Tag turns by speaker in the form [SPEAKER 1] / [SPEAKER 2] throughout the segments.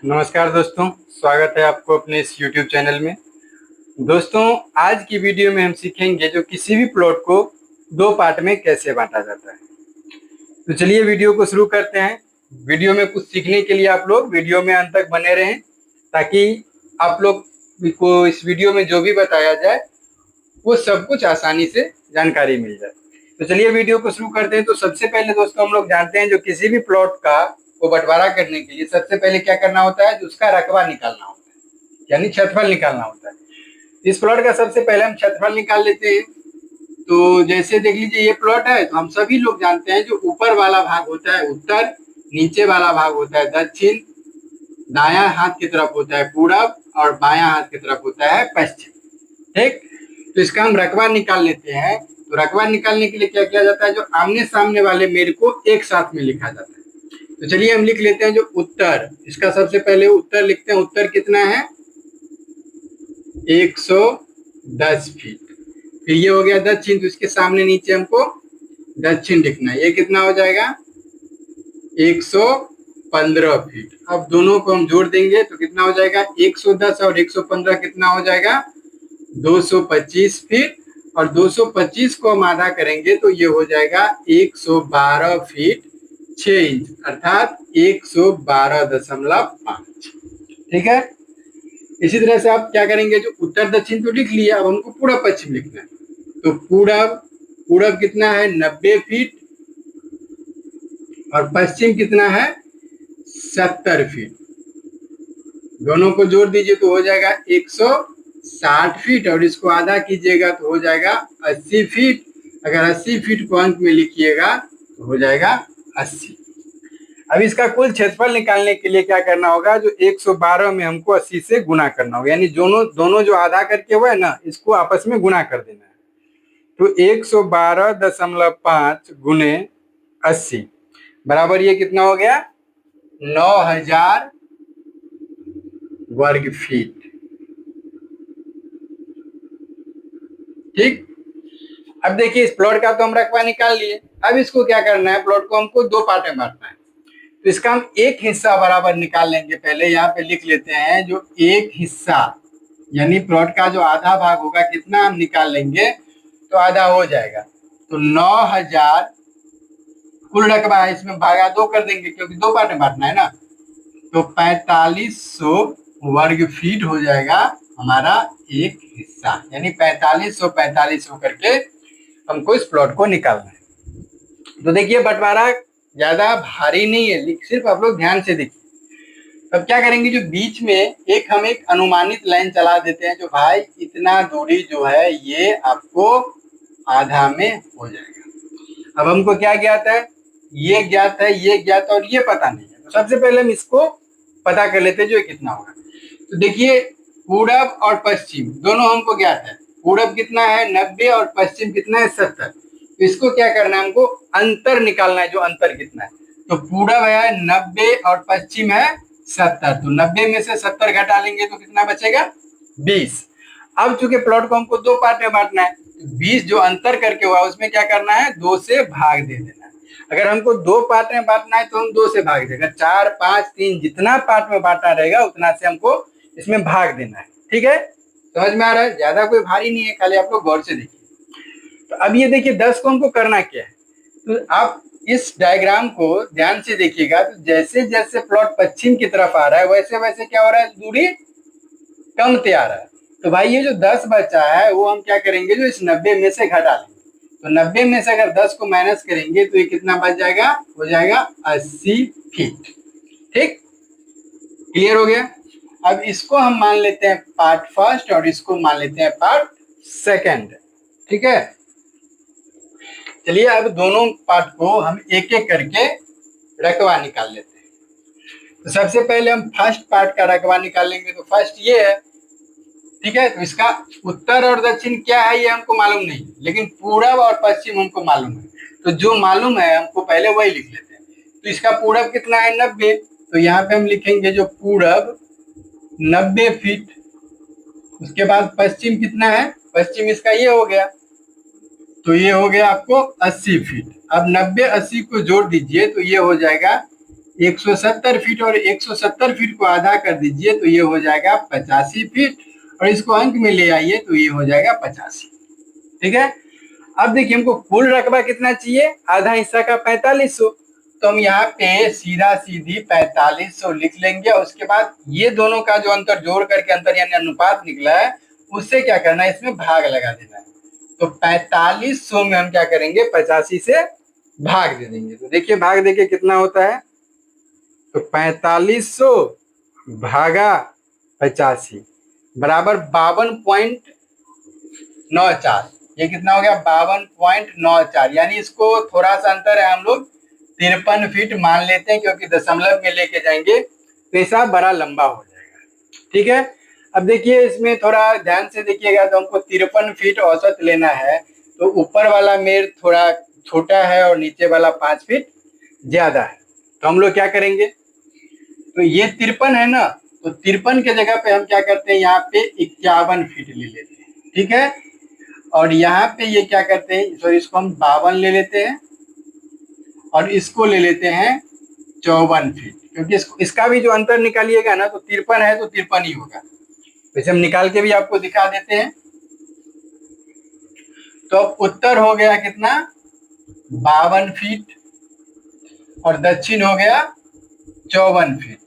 [SPEAKER 1] नमस्कार दोस्तों, स्वागत है आपको अपने इस YouTube चैनल में। दोस्तों, आज की वीडियो में हम सीखेंगे जो किसी भी प्लॉट को दो पार्ट में कैसे बांटा जाता है। तो चलिए वीडियो को शुरू करते हैं। वीडियो में कुछ सीखने के लिए आप लोग वीडियो में अंत तक बने रहें, ताकि आप लोग को इस वीडियो में जो भी बताया जाए वो सब कुछ आसानी से जानकारी मिल जाए। तो चलिए वीडियो को शुरू करते हैं। तो सबसे पहले दोस्तों हम लोग जानते हैं जो किसी भी प्लॉट का को बंटवारा करने के लिए सबसे पहले क्या करना होता है, जो उसका रकबा निकालना होता है, यानी क्षेत्रफल निकालना होता है। इस प्लॉट का सबसे पहले हम क्षेत्रफल निकाल लेते हैं। तो जैसे देख लीजिए, ये प्लॉट है, तो हम सभी लोग जानते हैं जो ऊपर वाला भाग होता है उत्तर, नीचे वाला भाग होता है दक्षिण, दायां हाथ की तरफ होता है पूरब और बायां हाथ की तरफ होता है पश्चिम। ठीक, तो इसका हम रकबा निकाल लेते हैं। तो रकबा निकालने के लिए क्या किया जाता है, जो आमने सामने वाले मेड़ को एक साथ में लिखा जाता है। तो चलिए हम लिख लेते हैं जो उत्तर, इसका सबसे पहले उत्तर लिखते हैं। उत्तर कितना है, 110 फीट। फिर ये हो गया दक्षिण, तो इसके सामने नीचे हमको दक्षिण लिखना है। ये कितना हो जाएगा, 115 फीट। अब दोनों को हम जोड़ देंगे तो कितना हो जाएगा, 110 और 115 कितना हो जाएगा, 225 फीट। और 225 को हम आधा करेंगे तो ये हो जाएगा 112 फीट 6 इंच, अर्थात 112.5। ठीक है। इसी तरह से आप क्या करेंगे, जो उत्तर दक्षिण तो लिख लिया, अब हमको पूरब पश्चिम लिखना है। तो पूरब पूरब कितना है, 90 फीट, और पश्चिम कितना है, 70 फीट। दोनों को जोड़ दीजिए तो हो जाएगा 160 फीट, और इसको आधा कीजिएगा तो हो जाएगा 80 फीट। अगर 80 फीट को अंक में लिखिएगा तो हो जाएगा 80। अब इसका कुल क्षेत्रफल निकालने के लिए क्या करना होगा, जो 112 में हमको 80 से गुना करना होगा, यानी दोनों जो आधा करके हुआ है ना, इसको आपस में गुना कर देना है। तो 112.5 गुने 80 बराबर ये कितना हो गया, 9000 वर्ग फीट। ठीक। अब देखिए, इस प्लॉट का तो हम रकबा निकाल लिए। अब इसको क्या करना है, प्लॉट को हमको दो पार्ट में बांटना है। तो इसका हम एक हिस्सा बराबर निकाल लेंगे। पहले यहाँ पे लिख लेते हैं, जो एक हिस्सा यानी प्लॉट का जो आधा भाग होगा कितना हम निकाल लेंगे तो आधा हो जाएगा। तो 9000 कुल रकबा है, इसमें भागा 2 कर देंगे क्योंकि दो पार्ट में बांटना है ना। तो 4500 वर्ग फीट हो जाएगा हमारा एक हिस्सा, यानी 4500 करके हमको इस प्लॉट को निकालना है। तो देखिए, बंटवारा ज्यादा भारी नहीं है, सिर्फ आप लोग ध्यान से देखिए। तब क्या करेंगे, जो बीच में हम एक अनुमानित लाइन चला देते हैं, जो भाई इतना दूरी जो है ये आपको आधा में हो जाएगा। अब हमको क्या ज्ञात है, ये ज्ञात है, ये ज्ञात है और ये पता नहीं है। तो सबसे पहले हम इसको पता कर लेते हैं जो कितना होगा। तो देखिए, पूरब और पश्चिम दोनों हमको ज्ञात है। पूरब कितना है 90 और पश्चिम कितना है 70। तो इसको क्या करना है, हमको अंतर निकालना है, जो अंतर कितना है। तो पूरब है 90 और पश्चिम है 70। तो 90 में से 70 घटा लेंगे तो कितना बचेगा, 20। अब चूंकि प्लॉट को हमको दो पार्ट में बांटना है, तो 20 जो अंतर करके हुआ उसमें क्या करना है, 2 से भाग दे देना है। अगर हमको दो पार्ट में बांटना है तो हम 2 से भाग देगा, 4 5 3 जितना पार्ट में बांटा रहेगा उतना से हमको इसमें भाग देना है। ठीक है, समझ में आ रहा है, ज्यादा कोई भारी नहीं है, खाली आप लोग गौर से देखिए। तो अब ये देखिए 10 को हमको करना क्या है। तो आप इस डायग्राम को ध्यान से देखिएगा, तो जैसे जैसे प्लॉट पश्चिम की तरफ आ रहा है वैसे वैसे क्या हो रहा है, दूरी कमते आ रहा है। तो भाई ये जो 10 बचा है वो हम क्या करेंगे, जो इस 90 में से घटा लेंगे। तो 90 में से अगर 10 को माइनस करेंगे तो ये कितना बच जाएगा, हो जाएगा 80 फीट। ठीक, क्लियर हो गया। अब इसको हम मान लेते हैं पार्ट फर्स्ट और इसको मान लेते हैं पार्ट सेकंड। ठीक है, चलिए अब दोनों पार्ट को हम एक एक करके रकबा निकाल लेते हैं। तो सबसे पहले हम फर्स्ट पार्ट का रकबा निकाल लेंगे। तो फर्स्ट ये है, ठीक है। तो इसका उत्तर और दक्षिण क्या है ये हमको मालूम नहीं, लेकिन पूरब और पश्चिम हमको मालूम है। तो जो मालूम है हमको पहले वही लिख लेते हैं। तो इसका पूरब कितना है 90। तो यहाँ पे हम लिखेंगे जो पूरब 90 फीट। उसके बाद पश्चिम कितना है, पश्चिम इसका ये हो गया, तो ये हो गया आपको 80 फीट। अब 90 80 को जोड़ दीजिए तो ये हो जाएगा 170 फीट, और 170 फीट को आधा कर दीजिए तो ये हो जाएगा 85 फीट, और इसको अंक में ले आइए तो ये हो जाएगा 85। ठीक है। अब देखिए हमको कुल रकबा कितना चाहिए, आधा हिस्सा का 4500, तो हम यहाँ पे सीधा सीधी 4500 लिख लेंगे, और उसके बाद ये दोनों का जो अंतर जोड़ करके अंतर यानी अनुपात निकला है उससे क्या करना है, इसमें भाग लगा देना है। तो 4500 में हम क्या करेंगे, 85 से भाग दे देंगे। तो देखिए भाग देके कितना होता है, तो 4500 भागा 85 बराबर 52.94। ये कितना हो गया, 52.94, यानी इसको थोड़ा सा अंतर है, हम लोग 53 फीट मान लेते हैं, क्योंकि दशमलव में लेके जाएंगे तो हिसाब बड़ा लंबा हो जाएगा। ठीक है। अब देखिए इसमें थोड़ा ध्यान से देखिएगा, तो हमको 53 फीट औसत लेना है, तो ऊपर वाला मेड़ थोड़ा छोटा है और नीचे वाला 5 फीट ज्यादा है। तो हम लोग क्या करेंगे, तो ये 53 है ना, तो 53 के जगह पे हम क्या करते हैं, यहाँ पे 51 फीट ले लेते हैं। ठीक है। और यहाँ पे ये क्या करते हैं, सॉरी, इसको हम 52 ले लेते हैं, और इसको ले लेते हैं 54 फीट, क्योंकि इसका भी जो अंतर निकालिएगा ना, तो 53 है तो 53 ही होगा। वैसे हम निकाल के भी आपको दिखा देते हैं। तो अब उत्तर हो गया कितना, 52 फीट, और दक्षिण हो गया 54 फीट।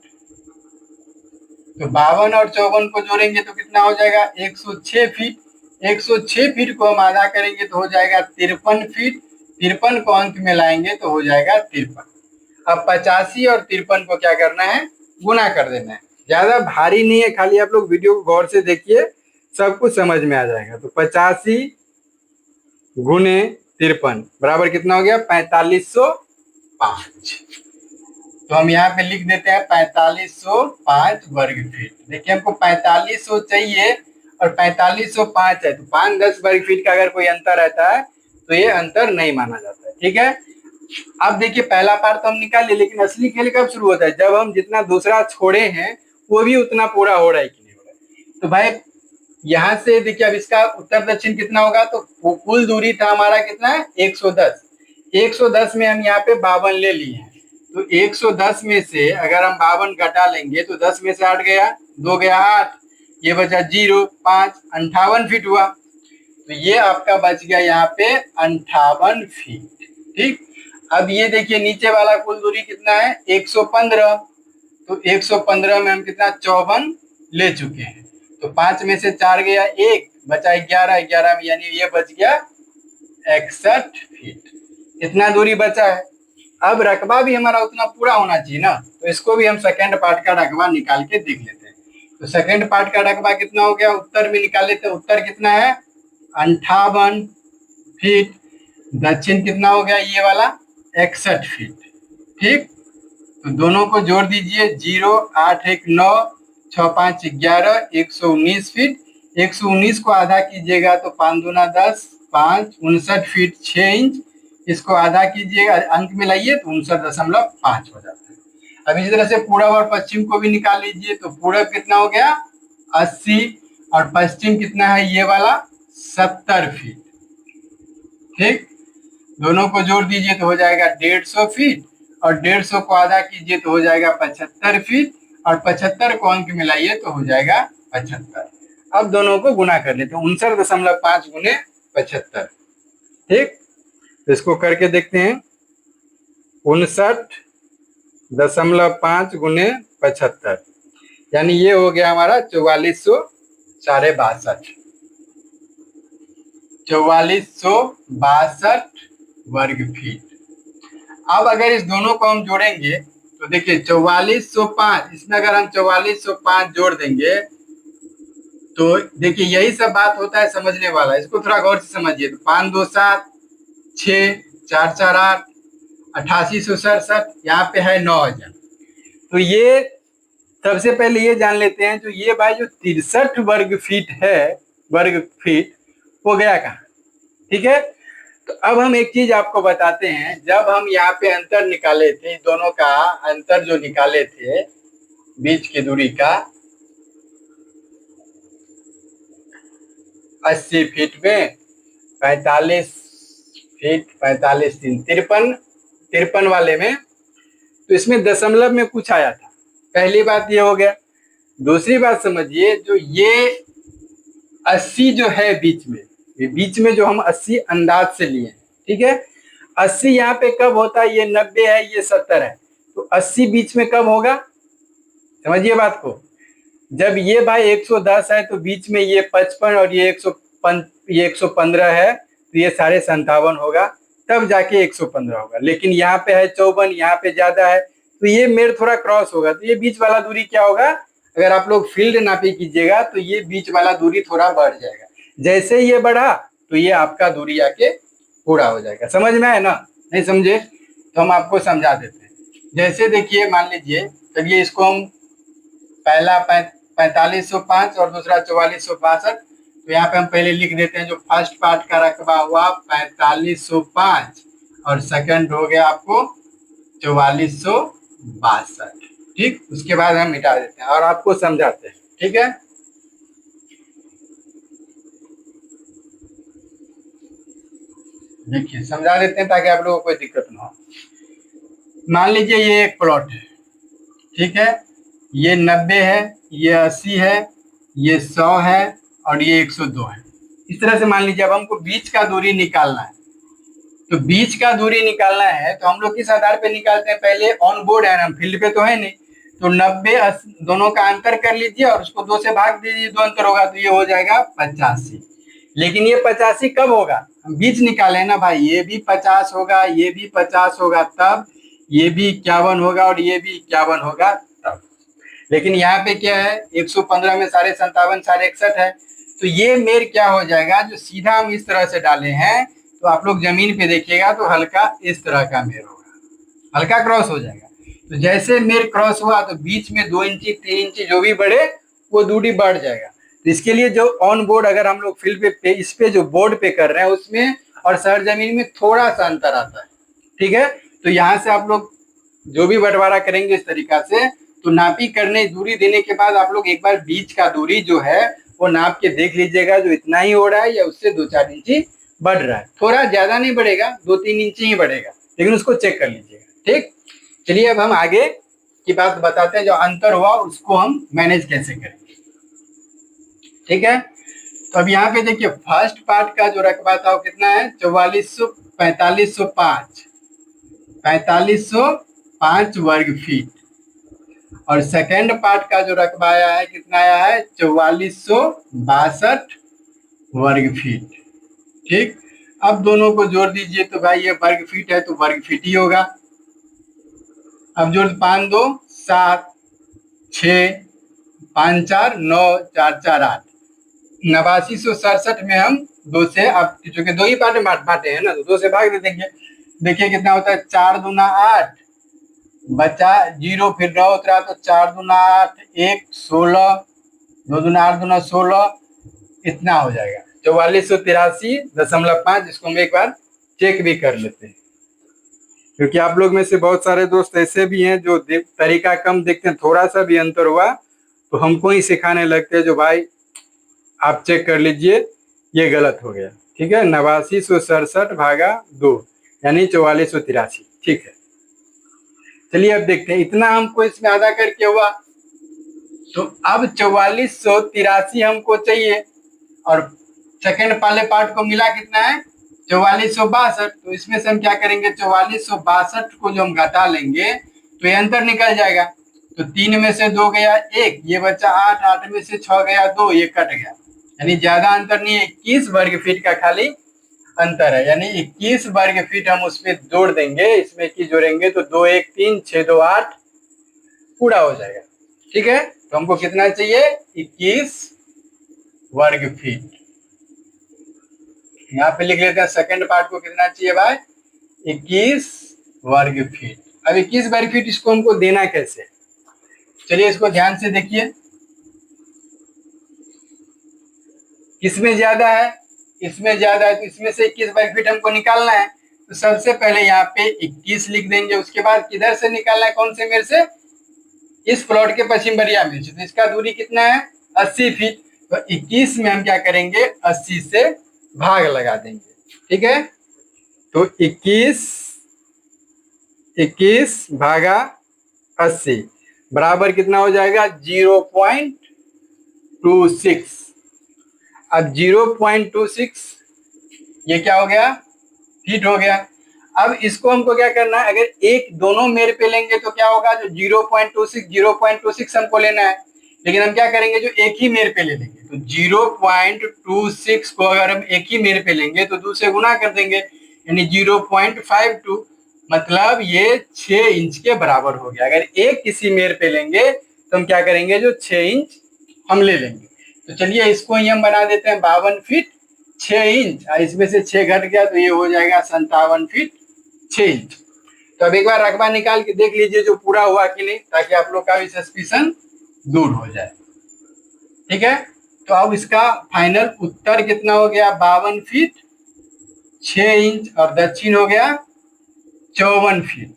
[SPEAKER 1] तो 52 और 54 को जोड़ेंगे तो कितना हो जाएगा, 106 फीट। 106 फीट को हम आधा करेंगे तो हो जाएगा 53 फीट। 53 को अंक में लाएंगे तो हो जाएगा 53। अब 85 और 53 को क्या करना है, गुना कर देना है। ज्यादा भारी नहीं है, खाली आप लोग वीडियो को गौर से देखिए, सब कुछ समझ में आ जाएगा। तो 85 गुने 53 बराबर कितना हो गया, 4505। तो हम यहाँ पे लिख देते हैं 4505 वर्ग फीट। देखिए हमको 4500 चाहिए और 4505 है, तो 5-10 वर्ग फीट का अगर कोई अंतर रहता है तो ये अंतर नहीं माना जाता है। ठीक है। अब देखिए पहला पार्ट तो हम निकाल लिए, लेकिन असली खेल कब शुरू होता है, जब हम जितना दूसरा छोड़े हैं वो भी उतना पूरा हो रहा है कि नहीं हो रहा है। तो भाई यहाँ से देखिए अब इसका उत्तर दक्षिण कितना होगा, तो कुल दूरी था हमारा कितना है, 110। 110 में हम यहाँ पे 52 ले लिए हैं, तो 110 में से अगर हम 52 घटा लेंगे तो 10 में से 8 गया, 2 गया 8, ये बचा 0, 5, 58 फीट हुआ। तो ये आपका बच गया यहाँ पे 58 फीट। ठीक। अब ये देखिए नीचे वाला कुल दूरी कितना है, 115। तो 115 में हम कितना, 54 ले चुके हैं। तो 5 में से 4 गया, 1 बचा 11, 11 में यानी ये बच गया 61 फीट। इतना दूरी बचा है। अब रकबा भी हमारा उतना पूरा होना चाहिए ना, तो इसको भी हम सेकंड पार्ट का रकबा निकाल के देख लेते हैं। तो सेकंड पार्ट का रकबा कितना हो गया, उत्तर में निकाल लेते हैं। उत्तर कितना है, 58 फीट। दक्षिण कितना हो गया, ये वाला 61 फीट। ठीक। तो दोनों को जोड़ दीजिए, 0, 8, 1, 9, 6, 5, 11, 119 फीट। 119 को आधा कीजिएगा तो 5 दूना 10, 5, 59 फीट 6 इंच। इसको आधा कीजिएगा, अंक में लाइए तो 59.5 हो जाता है। अब इसी तरह से पूरब और पश्चिम को भी निकाल लीजिए। तो पूरब कितना हो गया, 80, और पश्चिम कितना है, ये वाला 70 फीट। ठीक। दोनों को जोड़ दीजिए तो हो जाएगा 150 फीट, और 150 को आधा कीजिए तो हो जाएगा 75 फीट, और 75 को अंक मिलाइए तो हो जाएगा 75। अब दोनों को गुना कर लेते हैं, 59.5 गुने 75। ठीक। तो इसको करके देखते हैं, 59.5 गुने 75, यानी ये हो गया हमारा 4462 वर्ग फीट। अब अगर इस दोनों को हम जोड़ेंगे तो देखिए 4405, इसमें अगर हम 4405 जोड़ देंगे तो देखिए यही सब बात होता है समझने वाला, इसको थोड़ा गौर से समझिए। तो 5 2 7, 6 4 4 8, 8867, यहाँ पे है 9000। तो ये सबसे पहले ये जान लेते हैं, तो ये भाई जो 63 वर्ग फीट है, वर्ग फीट वो गया कहाँ। ठीक है। तो अब हम एक चीज आपको बताते हैं, जब हम यहाँ पे अंतर निकाले थे, दोनों का अंतर जो निकाले थे बीच की दूरी का 80 फीट में 45 फीट, 45 3 53 वाले में तो इसमें दशमलव में कुछ आया था। पहली बात ये हो गया। दूसरी बात समझिए, जो ये 80 जो है बीच में, ये बीच में जो हम 80 अंदाज से लिए, ठीक है, 80 यहाँ पे कब होता है, ये 90 है, ये 70 है, तो 80 बीच में कब होगा, समझिए बात को। जब ये भाई 110 है तो बीच में ये 55 और ये 115 है, तो ये साढ़े 57 होगा, तब जाके 115 होगा। लेकिन यहाँ पे है 54, यहाँ पे ज्यादा है, तो ये मेर थोड़ा क्रॉस होगा, तो ये बीच वाला दूरी क्या होगा, अगर आप लोग फील्ड नापी कीजिएगा तो ये बीच वाला दूरी थोड़ा बढ़ जाएगा। जैसे ये बढ़ा तो ये आपका दूरी आके पूरा हो जाएगा। समझ में आए ना? नहीं समझे तो हम आपको समझा देते हैं। जैसे देखिए, मान लीजिए, चलिए इसको हम पहला 4505 और दूसरा 4462, तो यहाँ पे हम पहले लिख देते हैं। जो फर्स्ट पार्ट का रकबा हुआ 4505 और सेकंड हो गया आपको 4462, ठीक। उसके बाद हम मिटा देते हैं और आपको समझाते हैं, ठीक है। देखिए समझा देते हैं ताकि आप लोगों को कोई दिक्कत ना हो। मान लीजिए ये एक प्लॉट है, ठीक है, ये 90 है, ये 80 है, ये 100 है और ये 102 है। इस तरह से मान लीजिए अब हमको बीच का दूरी निकालना है। तो बीच का दूरी निकालना है तो हम लोग किस आधार पे निकालते हैं, पहले ऑन बोर्ड है ना, हम फील्ड पे तो है नहीं, तो 90 दोनों का अंतर कर लीजिए और उसको 2 से भाग दीजिए, 2 अंतर होगा तो ये हो जाएगा 85। लेकिन ये 85 कब होगा, हम बीच निकाले ना भाई, ये भी 50 होगा, ये भी 50 होगा तब, ये भी 51 होगा और ये भी 51 होगा तब। लेकिन यहाँ पे क्या है, 115 में 57.5 61 है, तो ये मेर क्या हो जाएगा, जो सीधा हम इस तरह से डाले हैं, तो आप लोग जमीन पे देखिएगा तो हल्का इस तरह का मेर होगा, हल्का क्रॉस हो जाएगा। तो जैसे मेर क्रॉस हुआ तो बीच में 2 इंची 3 इंची जो भी बढ़े वो दूरी बढ़ जाएगा। तो इसके लिए जो ऑन बोर्ड अगर हम लोग फील्ड पे इस पे जो बोर्ड पे कर रहे हैं उसमें और सरजमीन में थोड़ा सा अंतर आता है, ठीक है। तो यहाँ से आप लोग जो भी बंटवारा करेंगे इस तरीका से, तो नापी करने दूरी देने के बाद आप लोग एक बार बीच का दूरी जो है वो नाप के देख लीजिएगा, जो इतना ही हो रहा है या उससे 2-4 इंची बढ़ रहा है। थोड़ा ज्यादा नहीं बढ़ेगा, 2-3 इंची ही बढ़ेगा, लेकिन उसको चेक कर लीजिएगा, ठीक। चलिए अब हम आगे की बात बताते हैं, जो अंतर हुआ उसको हम मैनेज कैसे करेंगे, ठीक है। तो अब यहाँ पे देखिए, फर्स्ट पार्ट का जो रकबा था वो कितना है, 4505 वर्ग फीट, और सेकेंड पार्ट का जो रकबा आया है कितना आया है, 4462 वर्ग फीट, ठीक। अब दोनों को जोड़ दीजिए तो भाई ये वर्ग फीट है तो वर्ग फीट ही होगा। अब जोड़ 5 2 7 6 5 4 9 4 4 8, 8967 में हम 2 से, अब चूंकि 2 ही पार्ट में बांटे हैं ना तो 2 से भाग दे देंगे। देखिए कितना होता है, 4 दूना 8, बचा 0, फिर 9 उतरा तो 4 दूना 8 1 16, 2 दूना 8 दूना 16, इतना हो जाएगा 4483.5। इसको हम एक बार चेक भी कर लेते हैं, क्योंकि आप लोग में से बहुत सारे दोस्त ऐसे भी हैं जो तरीका कम देखते हैं, थोड़ा सा भी अंतर हुआ तो हमको ही सिखाने लगते हैं, जो भाई आप चेक कर लीजिए ये गलत हो गया, ठीक है। 8967 भागा 2 यानी 4483, ठीक है। चलिए अब देखते हैं, इतना हमको इसमें आधा करके हुआ, तो अब 4483 हमको चाहिए, और सेकंड वाले पार्ट को मिला कितना है, 4462। तो इसमें से हम क्या करेंगे, 4462 को जो हम घटा लेंगे तो ये अंतर निकल जाएगा। तो 3 में से 2 गया 1, ये बचा 8, 8 में से 6 गया 2, ये कट गया, यानी ज्यादा अंतर नहीं है, 21 वर्ग फीट का खाली अंतर है, यानी 21 वर्ग फीट हम उसमें जोड़ देंगे, इसमें 21 जोड़ेंगे तो 2 1 3 6 2 8 पूरा हो जाएगा, ठीक है। तो हमको कितना चाहिए, 21 वर्ग फीट। यहाँ पे लिख लेते हैं सेकंड पार्ट को कितना चाहिए भाई, 21 वर्ग फीट। अब 21 वर्ग फीट इसको हमको देना कैसे, चलिए इसको ध्यान से देखिए, किसमें ज्यादा है, इसमें ज्यादा है, तो इसमें से 21 वर्ग फीट हमको निकालना है। तो सबसे पहले यहाँ पे 21 लिख देंगे, उसके बाद किधर से निकालना है, कौन से मेर से, इस प्लॉट के पश्चिम बरिया में से। तो इसका दूरी कितना है, 80 फीट। तो 21 में हम क्या करेंगे, 80 से भाग लगा देंगे, ठीक है। तो 21 भागा 80 बराबर कितना हो जाएगा 0.26। अब 0.26 ये क्या हो गया फीट हो गया। अब इसको हमको क्या करना है, अगर एक दोनों मेरे पे लेंगे तो क्या होगा, जो 0.26 हमको लेना है, लेकिन हम क्या करेंगे जो एक ही मेरे पे ले लेंगे। तो 0.26 को अगर हम एक ही मेरे पे लेंगे तो 2 से गुना कर देंगे, यानी 0.52, मतलब ये 6 इंच के बराबर हो गया। अगर एक किसी मेरे पे लेंगे तो हम क्या करेंगे, जो 6 इंच हम ले लेंगे। तो चलिए इसको ही हम बना देते हैं 52 फीट 6 इंच, इसमें से 6 घट गया तो ये हो जाएगा 57 फीट 6 इंच। तो अब एक बार रकबा निकाल के देख लीजिए जो पूरा हुआ कि नहीं, ताकि आप लोग का भी सस्पिशन दूर हो जाए। ठीक है, तो अब इसका फाइनल उत्तर कितना हो गया, 52 फीट 6 इंच, और दक्षिण हो गया 54 फीट।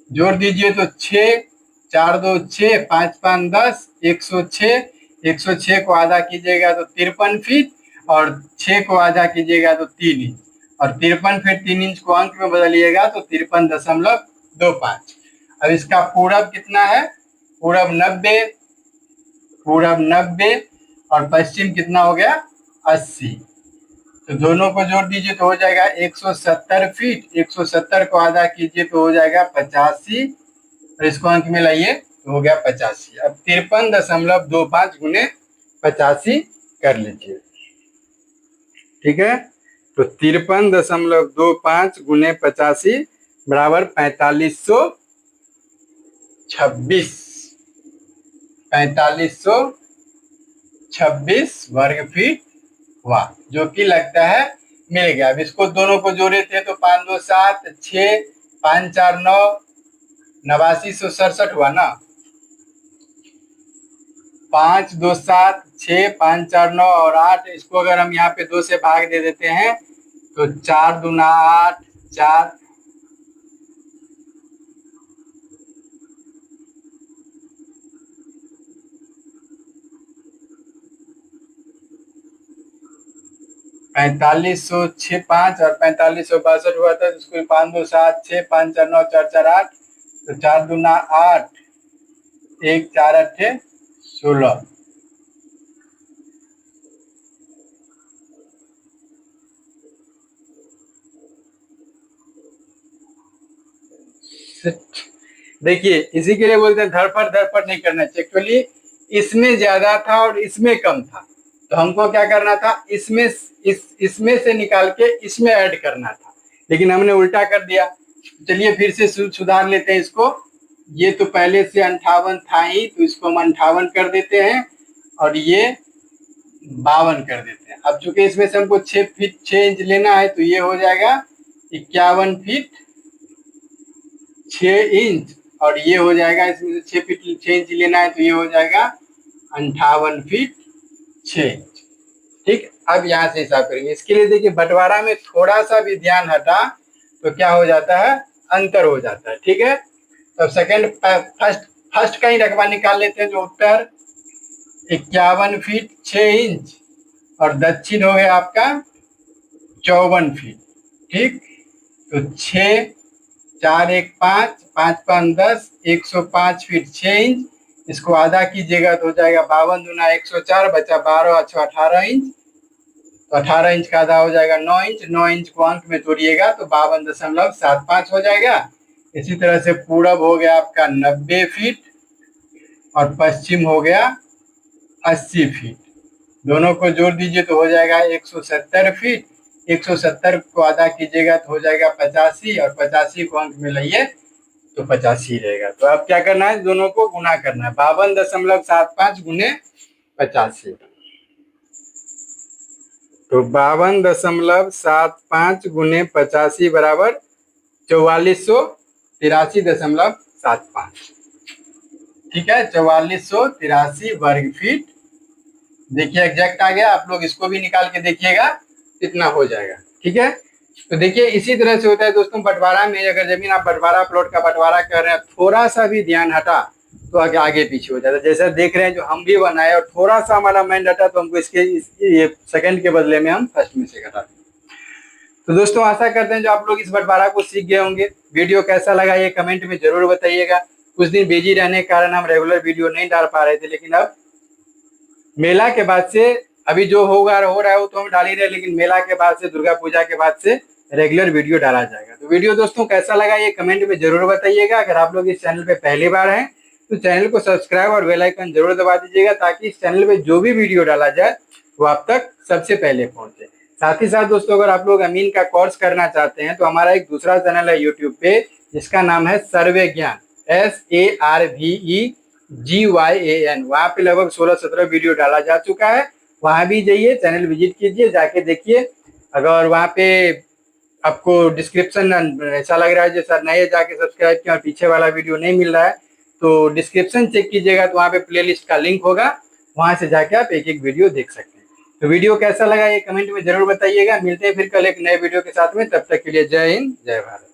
[SPEAKER 1] जोड़ दीजिए तो 6 4 2 6 5 5 10 106, 106 को आधा कीजिएगा तो 53 फीट, और 6 को आधा कीजिएगा तो 3 इंच, और 53 फीट 3 इंच को अंक में बदलिएगा तो 53.25। अब इसका पूरब कितना है, पूरब 90, पूरब 90, और पश्चिम कितना हो गया 80। तो दोनों को जोड़ दीजिए तो हो जाएगा 170 फीट, 170 को आधा कीजिए तो हो जाएगा 85, और इसको अंक में लाइए तो हो गया 85। अब 53.25 गुने 85 कर लीजिए। ठीक है, तो 53.25 गुने 85 बराबर 4526, 4526 वर्ग फीट हुआ, जो कि लगता है मिल गया। अब इसको दोनों को जोड़े थे तो 5 2 7 6 5 4 9 8967 हुआ ना, 5 2 7 6 5 4 9 और 8। इसको अगर हम यहाँ पे 2 से भाग दे देते हैं तो 4 दूना 8 4, पैंतालीस सौ 5 और 4562 हुआ था, इसको 5 2 7 6 5 4 9 4 4 8, तो 4 दूना 8 1 4 8 16। देखिए इसी के लिए बोलते हैं धड़पड़ धड़पड़ नहीं करना चाहिए। एक्चुअली इसमें ज्यादा था और इसमें कम था, तो हमको क्या करना था, इसमें से निकाल के इसमें ऐड करना था, लेकिन हमने उल्टा कर दिया। चलिए फिर से सुधार लेते हैं इसको। ये तो पहले से 58 था ही, तो इसको हम 58 कर देते हैं, और ये 52 कर देते हैं। अब चूंकि इसमें से हमको 6 फीट 6 इंच लेना है, तो ये हो जाएगा 51 फीट 6 इंच, और ये हो जाएगा इसमें से 6 फीट 6 इंच लेना है, तो ये हो जाएगा 58 फीट 6 इंच। ठीक, अब यहाँ से हिसाब करेंगे। इसके लिए देखिए बंटवारा में थोड़ा सा भी ध्यान हटा तो क्या हो जाता है, अंतर हो जाता है। ठीक है, तो सेकंड फर्स्ट का ही रकबा निकाल लेते हैं। जो उत्तर 51 फीट 6 इंच, और दक्षिण हो गया आपका 54 फीट। ठीक, तो 6 4 1 5 5 5 10 105 फीट 6 इंच, इसको आधा कीजिएगा तो हो जाएगा 52 दूना 104, बचा 12 अच्छा 18 इंच, तो 18 इंच का आधा हो जाएगा 9 इंच, 9 इंच को अंक में तोड़िएगा तो 52.75 हो जाएगा। इसी तरह से पूरब हो गया आपका 90 फीट, और पश्चिम हो गया 80 फीट। दोनों को जोड़ दीजिए तो हो जाएगा 170 फीट, 170 को आधा कीजिएगा तो हो जाएगा 85, और 85 को अंक में लाइए तो 85 रहेगा। तो अब क्या करना है, दोनों को गुना करना है, 52.75 गुने 85। तो 52.75 गुने 85 बराबर 4483.75। ठीक है, 4483 वर्ग फीट। देखिए एग्जैक्ट आ गया, आप लोग इसको भी निकाल के देखिएगा कितना हो जाएगा। ठीक है, तो देखिए इसी तरह से होता है दोस्तों बंटवारा में। अगर जमीन आप बंटवारा प्लॉट का बंटवारा कर रहे हैं, थोड़ा सा भी ध्यान हटा तो आगे आगे पीछे हो जाता है। जैसा देख रहे हैं जो हम भी बनाए, और थोड़ा सा हमारा माइंड हटा तो हमको इसके ये सेकंड के बदले में हम फर्स्ट में से घटा दें। तो दोस्तों आशा करते हैं जो आप लोग इस बंटवारा को सीख गए होंगे। वीडियो कैसा लगा ये कमेंट में जरूर बताइएगा। कुछ दिन बिजी रहने के कारण हम रेगुलर वीडियो नहीं डाल पा रहे थे, लेकिन अब मेला के बाद से अभी जो होगा हो रहा है वो तो हम डाल ही रहे, लेकिन मेला के बाद से, दुर्गा पूजा के बाद से रेगुलर वीडियो डाला जाएगा। तो वीडियो दोस्तों कैसा लगा ये कमेंट में जरूर बताइएगा। अगर आप लोग इस चैनल पे पहली बार हैं तो चैनल को सब्सक्राइब और बेल आइकन जरूर दबा दीजिएगा, ताकि इस चैनल पे जो भी वीडियो डाला जाए वो आप तक सबसे पहले पहुंचे। साथ ही साथ दोस्तों अगर आप लोग अमीन का कोर्स करना चाहते हैं तो हमारा एक दूसरा चैनल है यूट्यूब पे, जिसका नाम है सर्वे ज्ञान, SARVEGYAN। वहाँ पे लगभग 16-17 वीडियो डाला जा चुका है। वहाँ भी जाइए, चैनल विजिट कीजिए, जाके देखिए। अगर वहाँ पे आपको डिस्क्रिप्शन ऐसा लग रहा है जैसा नए जाके सब्सक्राइब किया और पीछे वाला वीडियो नहीं मिल रहा है, तो डिस्क्रिप्शन चेक कीजिएगा, तो वहाँ पे प्लेलिस्ट का लिंक होगा, वहाँ से जाके आप एक एक वीडियो देख सकते हैं। तो वीडियो कैसा लगा ये कमेंट में जरूर बताइएगा। मिलते हैं फिर कल एक नए वीडियो के साथ में, तब तक के लिए जय हिंद, जय भारत।